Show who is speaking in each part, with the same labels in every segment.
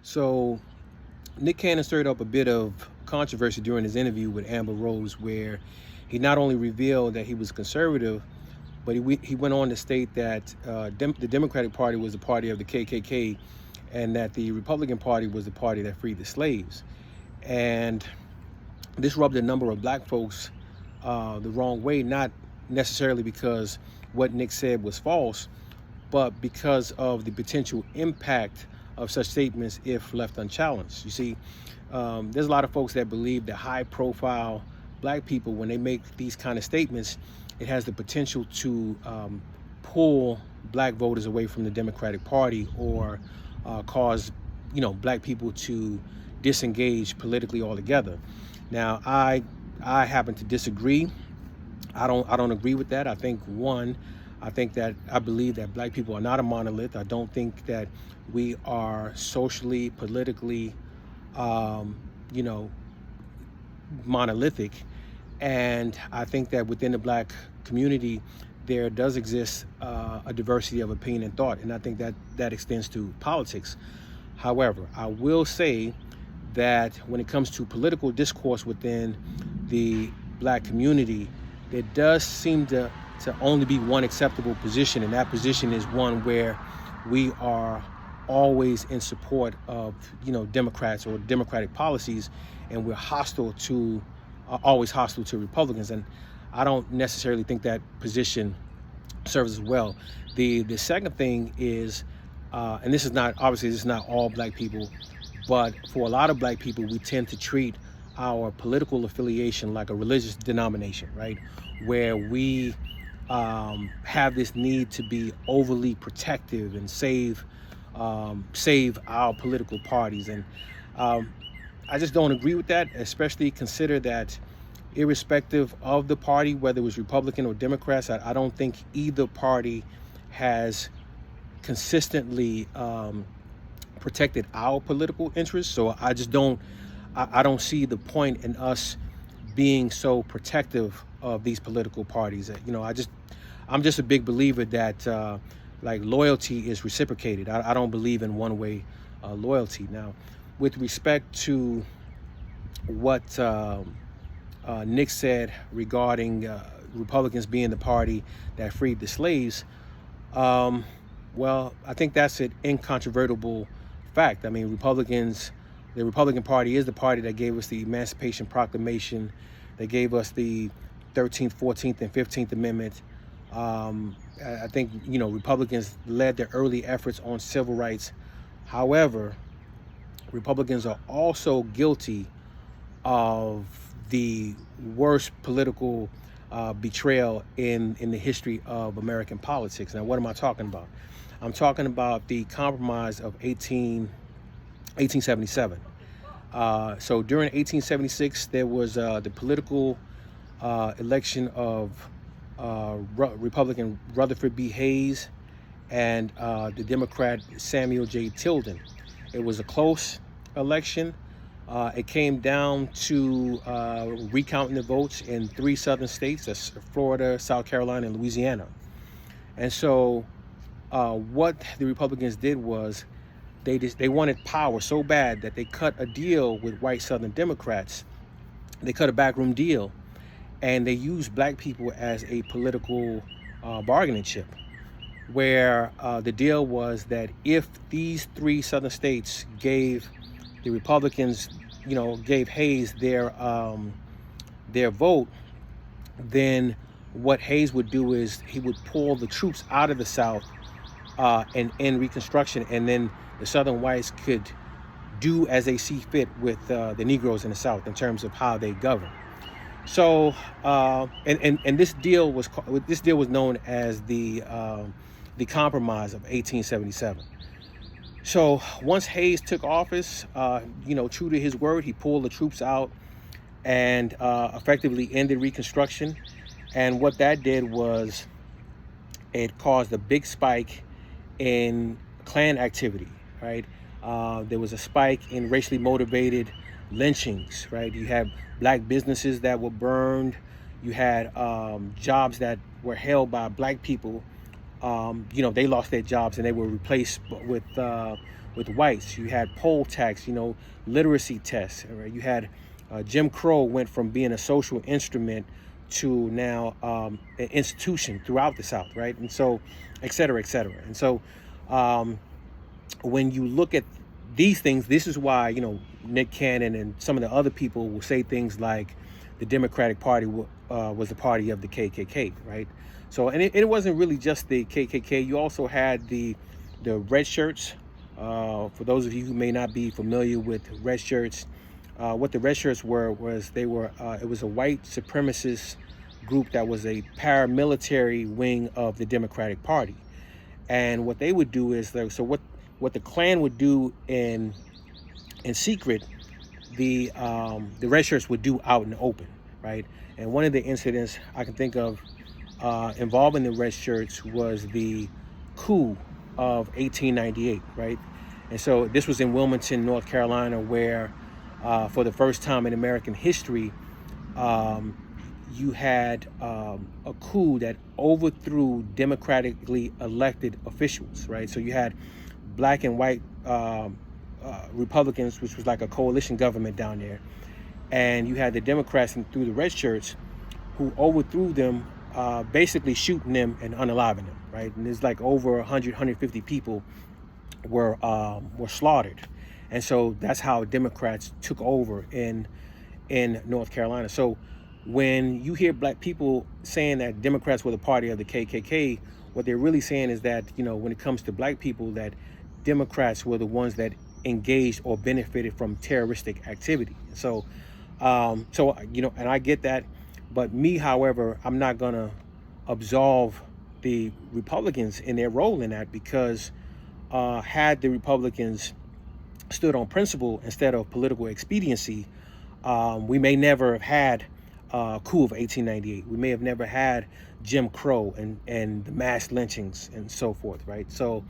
Speaker 1: So Nick Cannon stirred up a bit of controversy during his interview with Amber Rose, where he not only revealed that he was conservative, but he went on to state that the Democratic Party was the party of the KKK, and that the Republican Party was the party that freed the slaves. And this rubbed a number of black folks the wrong way, not necessarily because what Nick said was false, but because of the potential impact of such statements if left unchallenged. You see, there's a lot of folks that believe that high-profile black people, when they make these kind of statements, it has the potential to pull black voters away from the Democratic Party, or cause, black people to disengage politically altogether. Now, I happen to disagree. I don't agree with that. I think I believe that black people are not a monolith. I don't think that we are socially, politically, monolithic. And I think that within the black community, there does exist a diversity of opinion and thought. And I think that extends to politics. However, I will say that when it comes to political discourse within the black community, there does seem to only be one acceptable position, and that position is one where we are always in support of Democrats or Democratic policies, and we're always hostile to Republicans. And I don't necessarily think that position serves as well. The second thing is, and this is not all black people, but for a lot of black people, we tend to treat our political affiliation like a religious denomination, right? Where we have this need to be overly protective and save our political parties. And I just don't agree with that, especially consider that irrespective of the party, whether it was Republican or Democrats, I don't think either party has consistently protected our political interests. So I don't see the point in us being so protective of these political parties. I'm just a big believer that loyalty is reciprocated. I don't believe in one-way loyalty. Now, with respect to what Nick said regarding Republicans being the party that freed the slaves, well, I think that's an incontrovertible fact. I mean, the Republican Party is the party that gave us the Emancipation Proclamation. They gave us the 13th, 14th, and 15th Amendment. I think, Republicans led the early efforts on civil rights. However, Republicans are also guilty of the worst political betrayal in the history of American politics. Now, what am I talking about? I'm talking about the Compromise of 1877. So during 1876, there was the political election of Republican Rutherford B. Hayes and the Democrat Samuel J. Tilden. It was a close election. It came down to recounting the votes in 3 southern states, that's Florida, South Carolina, and Louisiana. And so what the Republicans did was they wanted power so bad that they cut a deal with white Southern Democrats. They cut a backroom deal, and they used black people as a political bargaining chip, where the deal was that if these 3 southern states gave the Republicans, gave Hayes their vote, then what Hayes would do is he would pull the troops out of the South and end Reconstruction, and then the Southern whites could do as they see fit with the Negroes in the South in terms of how they govern. So, and this deal was known as the Compromise of 1877. So once Hayes took office, true to his word, he pulled the troops out and effectively ended Reconstruction. And what that did was it caused a big spike in Klan activity, right? There was a spike in racially motivated lynchings, right? You had black businesses that were burned. You had jobs that were held by black people. They lost their jobs and they were replaced with with whites. You had poll tax, literacy tests. Right? You had Jim Crow went from being a social instrument to now an institution throughout the South, right? And so, et cetera, et cetera. And so when you look at these things, this is why, Nick Cannon and some of the other people will say things like the Democratic Party was the party of the KKK, right? So, and it wasn't really just the KKK. You also had the red shirts. For those of you who may not be familiar with red shirts, what the red shirts was it was a white supremacist group that was a paramilitary wing of the Democratic Party. And what they would do is, what the Klan would do in secret, the red shirts would do out in the open, right? And one of the incidents I can think of involving the red shirts was the coup of 1898, right? And so this was in Wilmington, North Carolina, where for the first time in American history, you had a coup that overthrew democratically elected officials, right? So you had black and white Republicans, which was like a coalition government down there, and you had the Democrats through the red shirts who overthrew them, basically shooting them and unaliving them, right? And there's like over 150 people were slaughtered. And so that's how Democrats took over in North Carolina. So when you hear black people saying that Democrats were the party of the KKK, what they're really saying is that, when it comes to black people, that Democrats were the ones that engaged or benefited from terroristic activity. So, and I get that. But me, however, I'm not going to absolve the Republicans in their role in that, because had the Republicans stood on principle instead of political expediency, we may never have had coup of 1898. We may have never had Jim Crow and the mass lynchings and so forth, right? So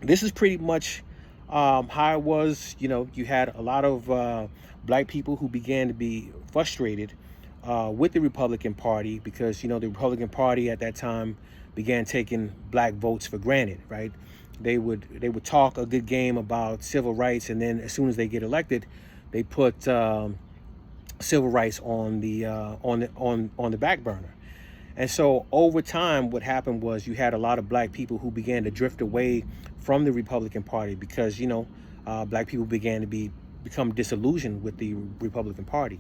Speaker 1: this is pretty much how it was. You had a lot of black people who began to be frustrated with the Republican Party, because the Republican Party at that time began taking black votes for granted, right? They would talk a good game about civil rights, and then as soon as they get elected, they put civil rights on the back burner. And so over time, what happened was you had a lot of black people who began to drift away from the Republican Party, because black people began to become disillusioned with the Republican Party.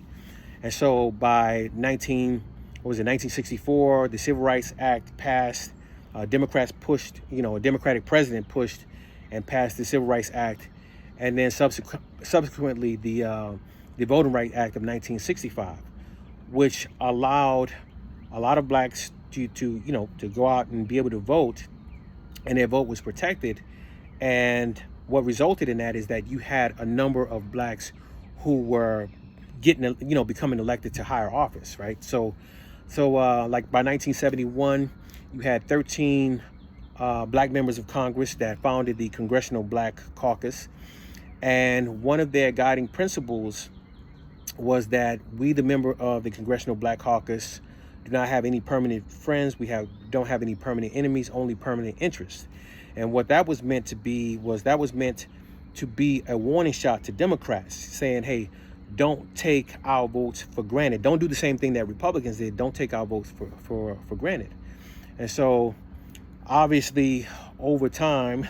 Speaker 1: And so by 1964, the Civil Rights Act passed. Democrats pushed, a Democratic president pushed and passed the Civil Rights Act, and then subsequently the Voting Rights Act of 1965, which allowed a lot of blacks to go out and be able to vote, and their vote was protected. And what resulted in that is that you had a number of blacks who were becoming elected to higher office, right? So like by 1971, you had 13 black members of Congress that founded the Congressional Black Caucus. And one of their guiding principles was that we, the member of the Congressional Black Caucus, do not have any permanent friends. We don't have any permanent enemies, only permanent interests. And what that was meant to be a warning shot to Democrats, saying, hey, don't take our votes for granted. Don't do the same thing that Republicans did. Don't take our votes for granted. And so obviously over time,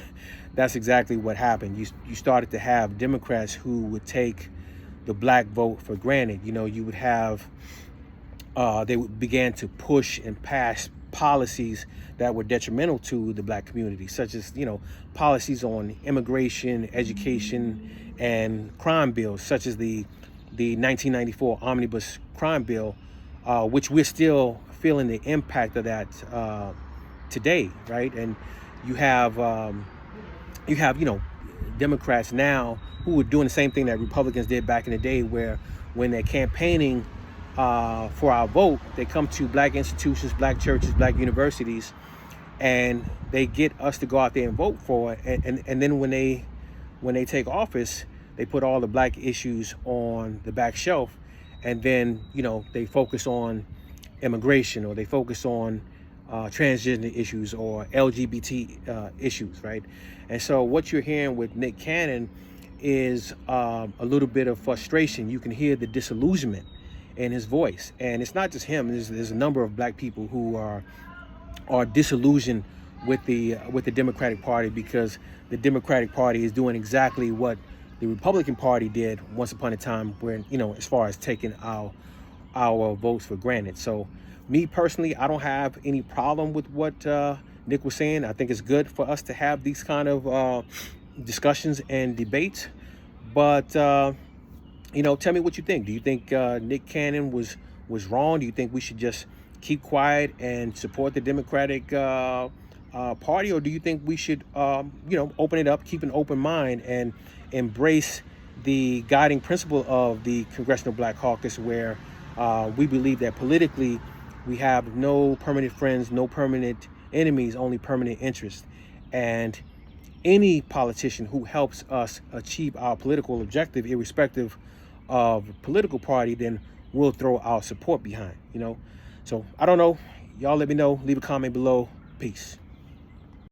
Speaker 1: that's exactly what happened. You started to have Democrats who would take the black vote for granted. You would have, they began to push and pass policies that were detrimental to the black community, such as, policies on immigration, education, and crime bills, such as the 1994 Omnibus Crime Bill, which we're still feeling the impact of that today, right? And you have Democrats now who are doing the same thing that Republicans did back in the day, where when they're campaigning for our vote, they come to black institutions, black churches, black universities, and they get us to go out there and vote for it. And then when they take office, they put all the black issues on the back shelf, and then they focus on immigration, or they focus on transgender issues or LGBT issues, right? And so what you're hearing with Nick Cannon is a little bit of frustration. You can hear the disillusionment in his voice, and it's not just him. There's a number of black people who are disillusioned with the Democratic Party, because the Democratic Party is doing exactly what the Republican Party did once upon a time, when, as far as taking our votes for granted. So me personally, I don't have any problem with what Nick was saying. I think it's good for us to have these kind of discussions and debates. But tell me what you think. Do you think Nick Cannon was wrong? Do you think we should just keep quiet and support the Democratic Party, or do you think we should open it up, keep an open mind, and embrace the guiding principle of the Congressional Black Caucus, where we believe that politically we have no permanent friends, no permanent enemies, only permanent interests. And any politician who helps us achieve our political objective, irrespective of political party, then we'll throw our support behind, So I don't know. Y'all let me know. Leave a comment below. Peace.